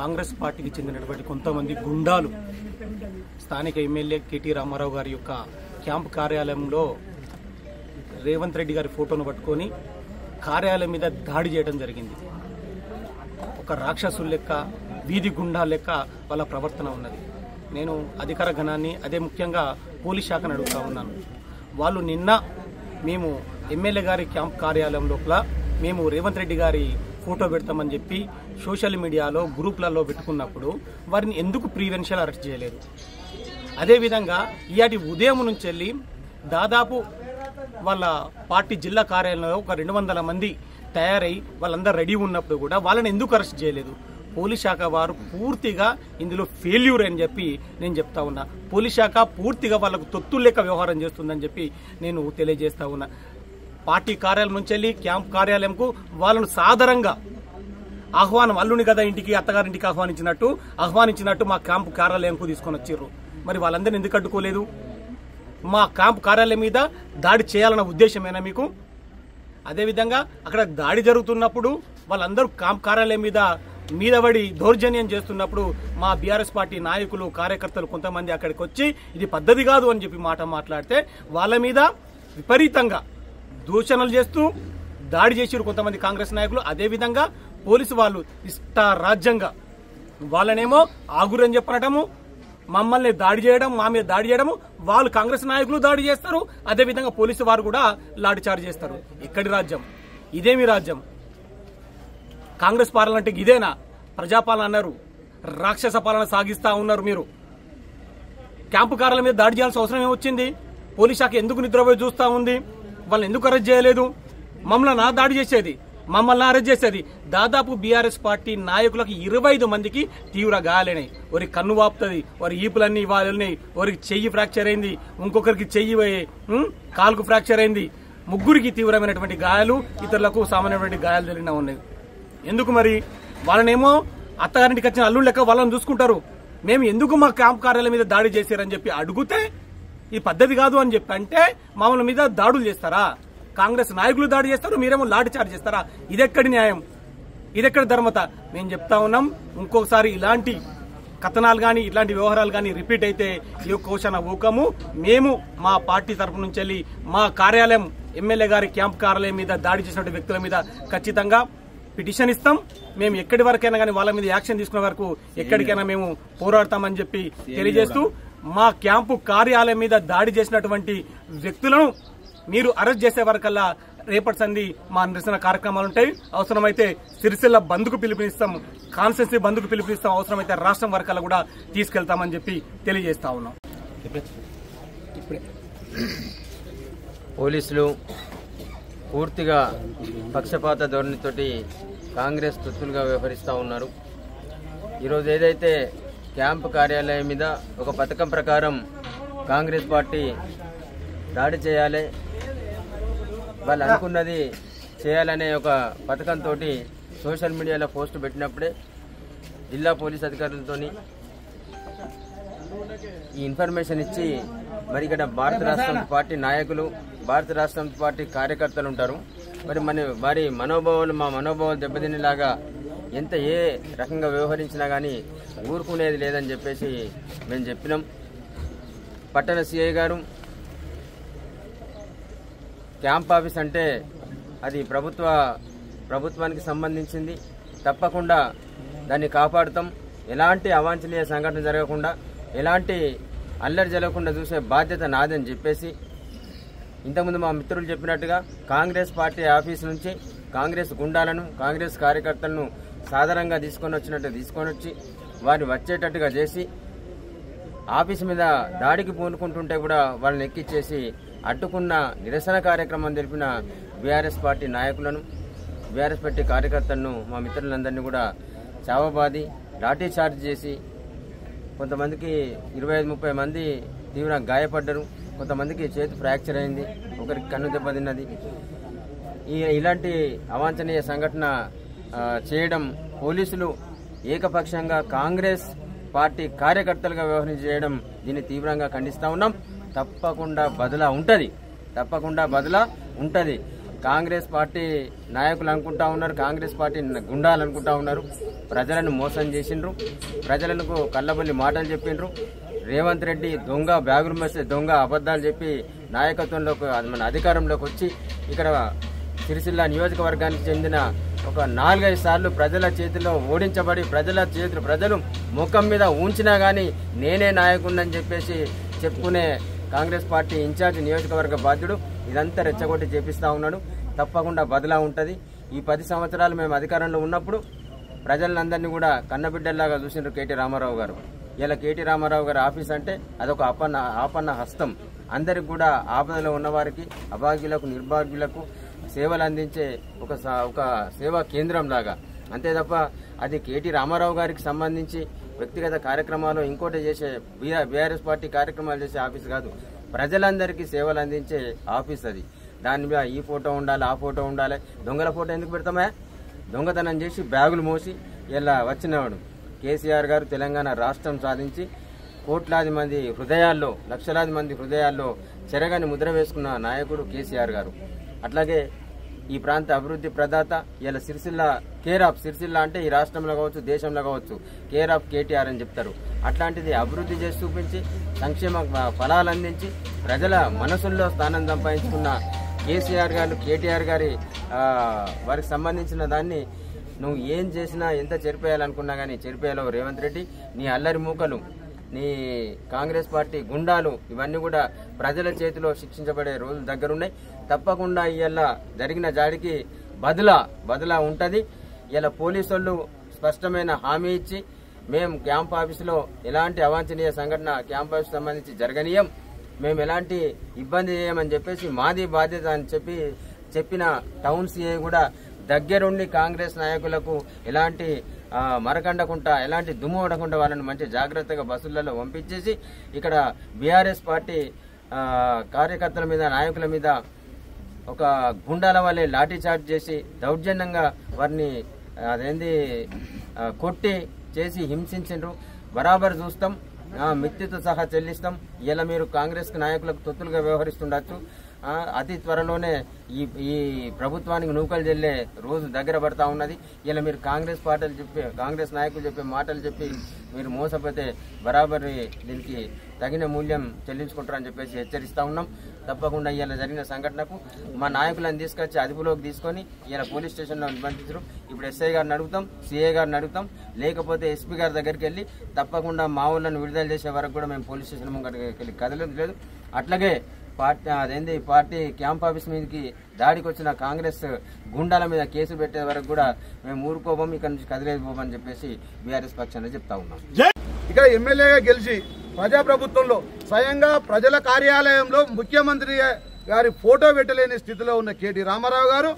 కాంగ్రెస్ పార్టీకి చెందినటువంటి కొంతమంది గుండాలు స్థానిక ఎమ్మెల్యే కేటీ రామారావు గారి యొక్క క్యాంప్ కార్యాలయంలో రేవంత్ రెడ్డి గారి ఫోటోను పట్టుకొని కార్యాలయం మీద దాడి చేయడం జరిగింది. ఒక రాక్షసుల లెక్క, వీధి గుండా లెక్క వాళ్ళ ప్రవర్తన ఉన్నది. నేను అధికార గణాన్ని, అదే ముఖ్యంగా పోలీస్ శాఖను అడుగుతా ఉన్నాను. వాళ్ళు నిన్న మేము ఎమ్మెల్యే గారి క్యాంప్ కార్యాలయం లోపల మేము రేవంత్ రెడ్డి గారి ఫోటో పెడతామని చెప్పి సోషల్ మీడియాలో గ్రూప్లలో పెట్టుకున్నప్పుడు వారిని ఎందుకు ప్రివెన్షన్ అరెస్ట్ చేయలేదు? అదేవిధంగా ఇయాటి ఉదయం నుంచి వెళ్ళి దాదాపు వాళ్ళ పార్టీ జిల్లా కార్యాలయంలో ఒక 200 మంది తయారై వాళ్ళందరూ రెడీ ఉన్నప్పుడు కూడా వాళ్ళని ఎందుకు అరెస్ట్ చేయలేదు? పోలీస్ శాఖ వారు పూర్తిగా ఇందులో ఫెయిల్యూర్ అని చెప్పి నేను చెప్తా ఉన్నా. పోలీస్ శాఖ పూర్తిగా వాళ్ళకు తొత్తులు లెక్క వ్యవహారం చేస్తుందని చెప్పి నేను తెలియజేస్తా ఉన్నా. పార్టీ కార్యాలయం నుంచి వెళ్ళి క్యాంప్ కార్యాలయంకు వాళ్ళను సాధారణంగా ఆహ్వానం, అల్లుని కదా ఇంటికి అత్తగారింటికి ఆహ్వానించినట్టు మా క్యాంప్ కార్యాలయంకు తీసుకొని వచ్చారు. మరి వాళ్ళందరినీ ఎందుకు అడ్డుకోలేదు? మా క్యాంప్ కార్యాలయం మీద దాడి చేయాలన్న ఉద్దేశమేనా మీకు? అదేవిధంగా అక్కడ దాడి జరుగుతున్నప్పుడు వాళ్ళందరూ క్యాంప్ కార్యాలయం మీద పడి దౌర్జన్యం చేస్తున్నప్పుడు మా బీఆర్ఎస్ పార్టీ నాయకులు, కార్యకర్తలు కొంతమంది అక్కడికి వచ్చి ఇది పద్ధతి కాదు అని చెప్పి మాట్లాడితే వాళ్ళ మీద విపరీతంగా దూషణలు చేస్తూ దాడి చేసిరు కొంతమంది కాంగ్రెస్ నాయకులు. అదేవిధంగా పోలీసు వాళ్ళు ఇష్టారాజ్యంగా వాళ్ళనేమో ఆగురని చెప్పనటము, మమ్మల్ని దాడి చేయడం, మా మీద దాడి చేయడము, వాళ్ళు కాంగ్రెస్ నాయకులు దాడి చేస్తారు. అదేవిధంగా పోలీసు వారు కూడా లాఠీచార్జ్ చేస్తారు. ఎక్కడి రాజ్యం? ఇదేమి రాజ్యం? కాంగ్రెస్ పాలన అంటే ఇదేనా? ప్రజాపాలన అన్నారు, రాక్షస పాలన సాగిస్తా ఉన్నారు మీరు. క్యాంపు కార్యాలయం మీద దాడి చేయాల్సిన అవసరం ఏమొచ్చింది? పోలీస్ శాఖ ఎందుకు నిద్రపోయి చూస్తా ఉంది? వాళ్ళని ఎందుకు అరెస్ట్ చేయలేదు? మమ్మల్ని దాడి చేసేది, మమ్మల్ని అరెస్ట్ చేసేది. దాదాపు బీఆర్ఎస్ పార్టీ నాయకులకు 25 మందికి తీవ్ర గాయాలైనాయి. వారికి కన్ను వాపుతుంది, వారి ఈపులన్నీ వాళ్ళని, వారికి చెయ్యి ఫ్రాక్చర్ అయింది, ఇంకొకరికి చెయ్యి కాలుకు ఫ్రాక్చర్ అయింది. 3 తీవ్రమైనటువంటి గాయాలు, ఇతరులకు సామాన్యమైన గాయాలు జరిగినా ఉన్నాయి. ఎందుకు మరి? వాళ్ళనేమో అత్తగారింటికి వచ్చిన అల్లుడు లెక్క వాళ్ళని చూసుకుంటారు. మేము ఎందుకు మా క్యాంప్ కార్యాలయం మీద దాడి చేశారని చెప్పి అడిగితే ఈ పద్ధతి కాదు అని చెప్పి అంటే మామూలు మీద దాడులు చేస్తారా? కాంగ్రెస్ నాయకులు దాడి చేస్తారు, మీరేమో లాఠీచార్జ్ చేస్తారా? ఇదెక్కడి న్యాయం? ఇదెక్కడి ధర్మత? మేము చెప్తా ఉన్నాం, ఇంకొకసారి ఇలాంటి కథనాలు కానీ ఇలాంటి వ్యవహారాలు కానీ రిపీట్ అయితే ఈ కోశన ఊకము. మేము మా పార్టీ తరఫు నుంచి వెళ్ళి మా కార్యాలయం, ఎమ్మెల్యే గారి క్యాంప్ కార్యాలయం మీద దాడి చేసినటువంటి వ్యక్తుల మీద ఖచ్చితంగా పిటిషన్ ఇస్తాం. మేము ఎక్కడి వరకైనా కానీ వాళ్ళ మీద యాక్షన్ తీసుకునే వరకు ఎక్కడికైనా మేము పోరాడతామని చెప్పి తెలియజేస్తూ, మా క్యాంపు కార్యాలయం మీద దాడి చేసినటువంటి వ్యక్తులను మీరు అరెస్ట్ చేసే వరకల్లా రేపటి సంధి మా నిరసన కార్యక్రమాలు ఉంటాయి. అవసరమైతే సిరిసిల్ల బంద్కు పిలుపునిస్తాం, కాన్స్టిట్యున్సీ బంద్కు పిలుపునిస్తాం, అవసరమైతే రాష్ట్రం వరకల్లా కూడా తీసుకెళ్తామని చెప్పి తెలియజేస్తా ఉన్నాం. పోలీసులు పూర్తిగా పక్షపాత ధోరణితోటి కాంగ్రెస్ తొత్తులుగా వ్యవహరిస్తూ ఉన్నారు. ఈరోజు ఏదైతే క్యాంపు కార్యాలయం మీద ఒక పథకం ప్రకారం కాంగ్రెస్ పార్టీ దాడి చేయాలి, వాళ్ళు అనుకున్నది చేయాలనే ఒక పథకంతో సోషల్ మీడియాలో పోస్ట్ పెట్టినప్పుడే జిల్లా పోలీస్ అధికారులతో ఈ ఇన్ఫర్మేషన్ ఇచ్చి మరి ఇక్కడ భారత రాష్ట్ర పార్టీ నాయకులు, భారత రాష్ట్ర పార్టీ కార్యకర్తలు ఉంటారు. మరి మా మనోభావాలు దెబ్బతినేలాగా ఎంత ఏ రకంగా వ్యవహరించినా కానీ ఊరుకునేది లేదని చెప్పేసి మేము చెప్పినాం. పట్టణ సిఐ గారు క్యాంప్ ఆఫీస్ అంటే అది ప్రభుత్వానికి సంబంధించింది, తప్పకుండా దాన్ని కాపాడుతాం. ఎలాంటి అవాంఛనీయ సంఘటన జరగకుండా, ఎలాంటి అల్లరి జరగకుండా చూసే బాధ్యత నాదని చెప్పేసి ఇంతకుముందు మా మిత్రులు చెప్పినట్టుగా కాంగ్రెస్ పార్టీ ఆఫీస్ నుంచి కాంగ్రెస్ గుండాలను, కాంగ్రెస్ కార్యకర్తలను సాధారణంగా తీసుకొని వచ్చి వారిని వచ్చేటట్టుగా చేసి ఆఫీస్ మీద దాడికి పూనుకుంటుంటే కూడా వాళ్ళని ఎక్కిచ్చేసి అడ్డుకున్న నిరసన కార్యక్రమం తెలిపిన బీఆర్ఎస్ పార్టీ నాయకులను, బీఆర్ఎస్ పార్టీ కార్యకర్తలను, మా మిత్రులందరినీ కూడా చావబాది లాఠీ చార్జ్ చేసి కొంతమందికి 25-30 మంది తీవ్రంగా గాయపడ్డారు, కొంతమందికి చేతి ఫ్రాక్చర్ అయింది, ఒకరికి కన్ను దెబ్బతిన్నది. ఇలాంటి అవాంఛనీయ సంఘటన చేయడం, పోలీసులు ఏకపక్షంగా కాంగ్రెస్ పార్టీ కార్యకర్తలుగా వ్యవహరించడం దీన్ని తీవ్రంగా ఖండిస్తా ఉన్నాం. తప్పకుండా బదులా ఉంటది. కాంగ్రెస్ పార్టీ నాయకులు అనుకుంటా ఉన్నారు, కాంగ్రెస్ పార్టీ గుండాలు అనుకుంటా ఉన్నారు, ప్రజలను మోసం చేసిండ్రు, ప్రజలకు కళ్ళబొల్లి మాటలు చెప్పిండ్రు. రేవంత్ రెడ్డి దొంగ బ్యాగులు మోసే దొంగ అబద్దాలు చెప్పి నాయకత్వంలోకి మన అధికారంలోకి వచ్చి ఇక్కడ సిరిసిల్ల నియోజకవర్గానికి చెందిన ఒక 4-5 సార్లు ప్రజల చేతిలో ఓడించబడి ప్రజలు ముఖం మీద ఉంచినా గానీ నేనే నాయకుడిని చెప్పేసి చెప్పుకునే కాంగ్రెస్ పార్టీ ఇన్ఛార్జ్ నియోజకవర్గ బాధ్యుడు ఇదంతా రెచ్చగొట్టి చేపిస్తా ఉన్నాడు. తప్పకుండా బదిలా ఉంటది. ఈ 10 సంవత్సరాలు మేము అధికారంలో ఉన్నప్పుడు ప్రజలందరినీ కూడా కన్నబిడ్డల్లాగా చూసిండ్రు కేటీ రామారావు గారు. ఇలా కేటీ రామారావు గారి ఆఫీస్ అంటే అదొక ఆపన్న హస్తం. అందరికి కూడా ఆపదలో ఉన్నవారికి, అభాగ్యులకు, నిర్భాగ్యులకు సేవలు అందించే ఒక సేవా కేంద్రం లాగా. అంతే తప్ప అది కేటీ రామారావు గారికి సంబంధించి వ్యక్తిగత కార్యక్రమాలు ఇంకోటి చేసే బీఆర్ఎస్ పార్టీ కార్యక్రమాలు చేసే ఆఫీస్ కాదు. ప్రజలందరికీ సేవలు అందించే ఆఫీస్ అది. దాని మీద ఈ ఫోటో ఉండాలి, ఆ ఫోటో ఉండాలి. దొంగల ఫోటో ఎందుకు పెడతామా? దొంగతనం చేసి బ్యాగులు మోసి ఇలా వచ్చినవాడు కేసీఆర్ గారు తెలంగాణ రాష్ట్రం సాధించి కోట్లాది మంది హృదయాల్లో, లక్షలాది మంది హృదయాల్లో చెరగని ముద్ర వేసుకున్న నాయకుడు కేసీఆర్ గారు. అట్లాగే ఈ ప్రాంత అభివృద్ధి ప్రదాత. ఇలా సిరిసిల్ల అంటే ఈ రాష్ట్రంలో కావచ్చు, దేశంలో కావచ్చు కేర్ ఆఫ్ కేటీఆర్ అని చెప్తారు. అట్లాంటిది అభివృద్ధి చేసి చూపించి సంక్షేమ ఫలాలు అందించి ప్రజల మనసుల్లో స్థానం సంపాదించుకున్న కేసీఆర్ గారు, కేటీఆర్ గారి వారికి సంబంధించిన దాన్ని నువ్వు ఏం చేసినా, ఎంత చెరిపేయాలనుకున్నా కానీ చెరిపేయాలో రేవంత్ రెడ్డి. నీ అల్లరి మూకలు, నీ కాంగ్రెస్ పార్టీ గుండాలు ఇవన్నీ కూడా ప్రజల చేతిలో శిక్షించబడే రోజులు దగ్గరున్నాయి. తప్పకుండా ఇలా జరిగిన జాడికి బదులా ఉంటది. ఇలా పోలీసులు స్పష్టమైన హామీ ఇచ్చి మేము క్యాంప్ ఆఫీసులో ఎలాంటి అవాంఛనీయ సంఘటన క్యాంప్ ఆఫీస్ సంబంధించి జరగనీయం, మేము ఎలాంటి ఇబ్బంది చేయమని చెప్పేసి మాది బాధ్యత అని చెప్పిన టౌన్ సిఐ కూడా దగ్గరుండి కాంగ్రెస్ నాయకులకు ఎలాంటి మరకండకుండా, ఎలాంటి దుమ్ము పడకుండా వాళ్ళని మంచి జాగ్రత్తగా బస్సులలో పంపించేసి ఇక్కడ బీఆర్ఎస్ పార్టీ కార్యకర్తల మీద, నాయకుల మీద ఒక గుండాల వల్లే లాఠీ చార్జ్ చేసి దౌర్జన్యంగా వారిని కొట్టి చేసి హింసించిండ్రు. బరాబర్ చూస్తాం, మిత్తితో సహా చెల్లిస్తాం. ఇలా మీరు కాంగ్రెస్ నాయకులకు తొత్తులుగా వ్యవహరిస్తుండొచ్చు. అతి త్వరలోనే ఈ ప్రభుత్వానికి నూకలు చెల్లే రోజు దగ్గర పడతా ఉన్నది. ఇలా మీరు కాంగ్రెస్ నాయకులు చెప్పే మాటలు చెప్పి మీరు మోసపోతే బరాబర్ దీనికి తగిన మూల్యం చెల్లించుకుంటారని చెప్పేసి హెచ్చరిస్తా ఉన్నాం. తప్పకుండా ఇలా జరిగిన సంఘటనకు మా నాయకులను తీసుకొచ్చి అదుపులోకి తీసుకొని ఇలా పోలీస్ స్టేషన్లో నిర్బంధించారు. ఇప్పుడు ఎస్ఐ గారిని అడుగుతాం, సిఐ గారిని అడుగుతాం, లేకపోతే ఎస్పీ గారి దగ్గరికి వెళ్ళి తప్పకుండా మా ఊళ్ళను విడుదల చేసే వరకు కూడా మేము పోలీస్ స్టేషన్ ముంగడికి వెళ్ళి కదలేదు లేదు. అట్లాగే పార్టీ క్యాంప్ ఆఫీస్ మీదకి దాడికి వచ్చిన కాంగ్రెస్ గుండాల మీద కేసు పెట్టే వరకు కూడా మేము ఊరుకోబోం, ఇక్కడ నుంచి కదిలేదు పోమని చెప్పేసి బీఆర్ఎస్ పక్షాన్ని చెప్తా ఉన్నాం. ఇక్కడ ఎమ్మెల్యేగా గెలిచి ప్రజాప్రభుత్వంలో స్వయంగా ప్రజల కార్యాలయంలో ముఖ్యమంత్రి గారి ఫోటో పెట్టలేని స్థితిలో ఉన్న కేటీ రామారావు గారు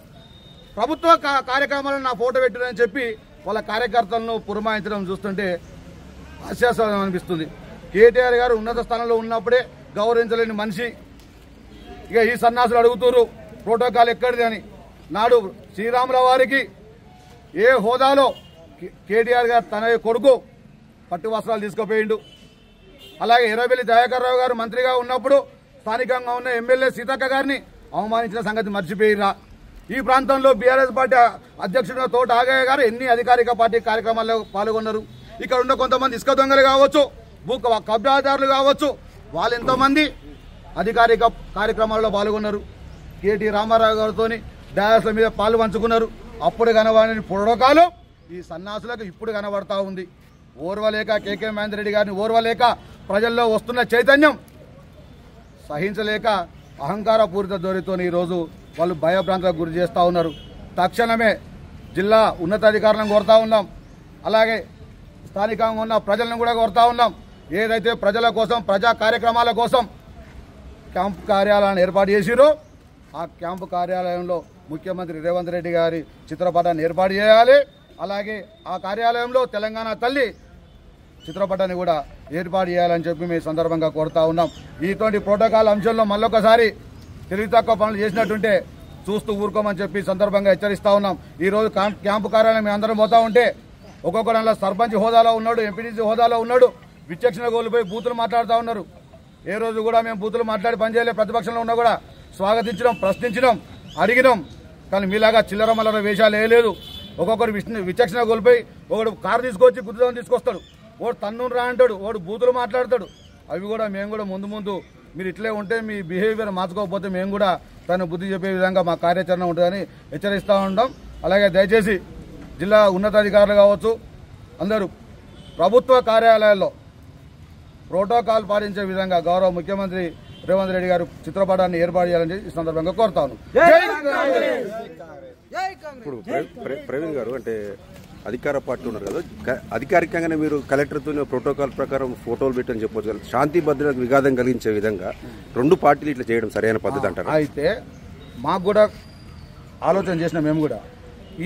ప్రభుత్వ కార్యక్రమాలను నా ఫోటో పెట్టారని చెప్పి వాళ్ళ కార్యకర్తలను పురమాయించడం చూస్తుంటే హాస్యాస్పదం అనిపిస్తుంది. కేటీఆర్ గారు ఉన్నత స్థానంలో ఉన్నప్పుడే గౌరవించలేని మనిషి. ఇక ఈ సన్నాసులు అడుగుతున్నారు ప్రోటోకాల్ ఎక్కడిది అని. నాడు శ్రీరాముల వారికి ఏ హోదాలో కేటీఆర్ గారు తన కొడుకు పట్టు వస్త్రాలు తీసుకుపోయిండు. అలాగే ఎర్రబెల్లి దయాకర్ రావు గారు మంత్రిగా ఉన్నప్పుడు స్థానికంగా ఉన్న ఎమ్మెల్యే సీతక్క గారిని అవమానించిన సంగతి మర్చిపోయిరా. ఈ ప్రాంతంలో బీఆర్ఎస్ పార్టీ అధ్యక్షుడు తోట ఆగయ్య గారు ఎన్ని అధికారిక పార్టీ కార్యక్రమాల్లో పాల్గొన్నారు. ఇక్కడ ఉన్న కొంతమంది ఇసుక దొంగలు కావచ్చు, భూ కబ్జాదారులు కావచ్చు, వాళ్ళు ఎంతోమంది అధికారిక కార్యక్రమాల్లో పాల్గొన్నారు. కేటీ రామారావు గారితో డాయస్ల మీద పాలు పంచుకున్నారు. అప్పుడు కనబడని ప్రోటోకాలు ఈ సన్నాసులకు ఇప్పుడు కనబడతా ఉంది. ఓర్వలేక కేకే మహేందర్ రెడ్డి గారిని ఓర్వలేక ప్రజల్లో వస్తున్న చైతన్యం సహించలేక అహంకారపూరిత ధోరణితో ఈరోజు వాళ్ళు భయభ్రాంతులకు గురి చేస్తూ ఉన్నారు. తక్షణమే జిల్లా ఉన్నతాధికారులను కోరుతా ఉన్నాం. అలాగే స్థానికంగా ఉన్న ప్రజలను కూడా కోరుతా ఉన్నాం. ఏదైతే ప్రజల కోసం ప్రజా కార్యక్రమాల కోసం క్యాంపు కార్యాలయాన్ని ఏర్పాటు చేసిరో ఆ క్యాంపు కార్యాలయంలో ముఖ్యమంత్రి రేవంత్ రెడ్డి గారి చిత్రపటాన్ని ఏర్పాటు చేయాలి. అలాగే ఆ కార్యాలయంలో తెలంగాణ తల్లి చిత్రపటాన్ని కూడా ఏర్పాటు చేయాలని చెప్పి మేము సందర్భంగా కోరుతా ఉన్నాం. ఇటువంటి ప్రోటోకాల్ అంశంలో మళ్ళొకసారి తెలివి తక్కువ పనులు చేసినట్టుంటే చూస్తూ ఊరుకోమని చెప్పి సందర్భంగా హెచ్చరిస్తా ఉన్నాం. ఈరోజు క్యాంపు కార్యాలయం మేము అందరం పోతా ఉంటే ఒక్కొక్కరు సర్పంచ్ హోదాలో ఉన్నాడు, ఎంపీటీసీ హోదాలో ఉన్నాడు, విచక్షణ కోల్పోయి బూతులు మాట్లాడుతూ ఉన్నారు. ఏ రోజు కూడా మేము బూతులు మాట్లాడి పనిచేయలే. ప్రతిపక్షంలో ఉన్నా కూడా స్వాగతించడం, ప్రశ్నించడం, అడిగినాం. కానీ మీలాగా చిల్లర మల్లర వేషాలు వేయలేదు. ఒక్కొక్కరు విచక్షణ కోల్పోయి ఒకడు కారు తీసుకొచ్చి గుద్దుదామని తీసుకొస్తాడు, వాడు తన్ను రా అంటాడు, వాడు బూతులు మాట్లాడతాడు. అవి కూడా మేము కూడా ముందు మీరు ఇట్లే ఉంటే మీ బిహేవియర్ మార్చుకోకపోతే మేము కూడా తను బుద్ధి చెప్పే విధంగా మా కార్యాచరణ ఉంటుందని హెచ్చరిస్తూ ఉంటాం. అలాగే దయచేసి జిల్లా ఉన్నతాధికారులు కావచ్చు అందరూ ప్రభుత్వ కార్యాలయాల్లో ప్రోటోకాల్ పాటించే విధంగా గౌరవ ముఖ్యమంత్రి రేవంత్ రెడ్డి గారు చిత్రపటాన్ని ఏర్పాటు చేయాలని ఈ సందర్భంగా కోరుతాను. ఇప్పుడు ప్రవీణ్ గారు అంటే అధికార పార్టీ ఉన్నారు కదా, అధికారికంగానే మీరు కలెక్టర్తో ప్రోటోకాల్ ప్రకారం ఫోటోలు పెట్టని చెప్పొచ్చు కదా. శాంతి భద్రతకు విఘాతం కలిగించే విధంగా రెండు పార్టీలు ఇట్లా చేయడం సరైన పద్ధతి అంటారు. అయితే మాకు కూడా ఆలోచన చేసిన మేము కూడా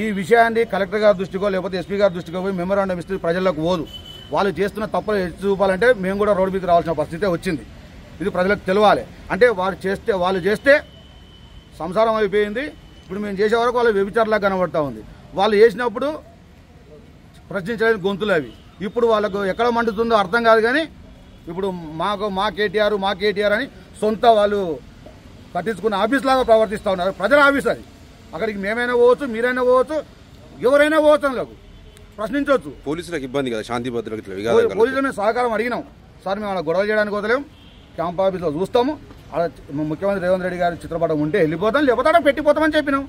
ఈ విషయాన్ని కలెక్టర్ గారి దృష్టికో లేకపోతే ఎస్పీ గారి దృష్టికో పోయి మెమోరాండం ఇస్తే ప్రజలకు పోదు. వాళ్ళు చేస్తున్న తప్పులు ఎత్తి చూపాలంటే మేము కూడా రోడ్డు మీదకి రావాల్సిన పరిస్థితి వచ్చింది. ఇది ప్రజలకు తెలవాలి. అంటే వాళ్ళు చేస్తే సంసారం అయిపోయింది. ఇప్పుడు మేము చేసే వరకు వాళ్ళు వ్యభిచారులా కనబడతా ఉంది. వాళ్ళు చేసినప్పుడు ప్రశ్నించలేని గొంతులు అవి. ఇప్పుడు వాళ్ళకు ఎక్కడ మండుతుందో అర్థం కాదు. కానీ ఇప్పుడు మా కేటీఆర్ అని సొంత వాళ్ళు కట్టించుకున్న ఆఫీస్ లాగా ప్రవర్తిస్తూ ఉన్నారు. ప్రజల ఆఫీస్ అది. అక్కడికి మేమైనా పోవచ్చు, మీరైనా పోవచ్చు, ఎవరైనా పోవచ్చు, అందులోకి ప్రశ్నించవచ్చు. పోలీసులకు ఇబ్బంది కదా, శాంతి భద్రతకు పోలీసులు మేము సహకారం అడిగినాం. సార్ మేము అలా గొడవలు చేయడానికి వదలేం, క్యాంప్ ఆఫీస్లో చూస్తాము. అలా ముఖ్యమంత్రి రేవంత్ రెడ్డి గారి చిత్రపటం ఉంటే వెళ్ళిపోతాం, లేకపోతే పెట్టిపోతామని చెప్పినాం.